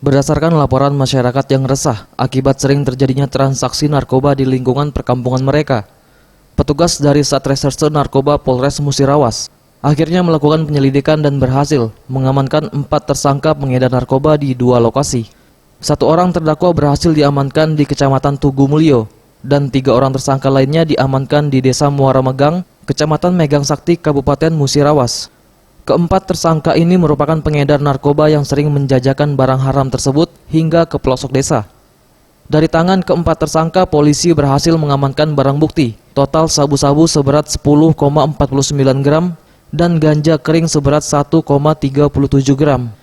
Berdasarkan laporan masyarakat yang resah akibat sering terjadinya transaksi narkoba di lingkungan perkampungan mereka, petugas dari Satreserse Narkoba Polres Musirawas akhirnya melakukan penyelidikan dan berhasil mengamankan 4 tersangka pengedar narkoba di 2 lokasi. 1 orang terdakwa berhasil diamankan di Kecamatan Tugu Mulyo dan 3 orang tersangka lainnya diamankan di Desa Muara Megang, Kecamatan Megang Sakti, Kabupaten Musirawas. Keempat tersangka ini merupakan pengedar narkoba yang sering menjajakan barang haram tersebut hingga ke pelosok desa. Dari tangan keempat tersangka, polisi berhasil mengamankan barang bukti, total sabu-sabu seberat 10,49 gram dan ganja kering seberat 1,37 gram.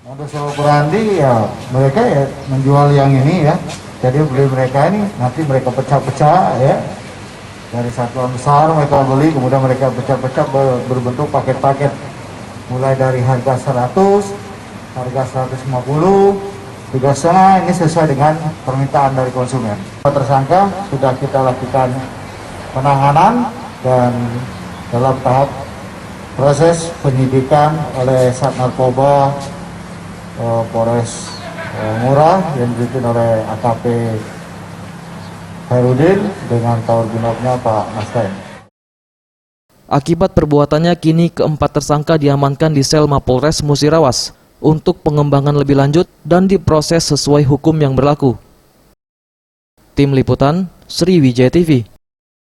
Modus operandi ya mereka ya menjual yang ini ya, jadi beli mereka ini nanti mereka pecah-pecah ya, dari satuan besar mereka beli, kemudian mereka pecah-pecah berbentuk paket-paket, mulai dari harga 100, harga 150, tugasnya ini sesuai dengan permintaan dari konsumen. Tersangka sudah kita lakukan penahanan dan dalam tahap proses penyidikan oleh Sat Narkoba Polres Ngurah yang dipimpin oleh AKP Herudin dengan Kawal Binoknya Pak Nastain. Akibat perbuatannya, kini keempat tersangka diamankan di sel Mapolres Musirawas untuk pengembangan lebih lanjut dan diproses sesuai hukum yang berlaku. Tim Liputan, Sriwijaya TV.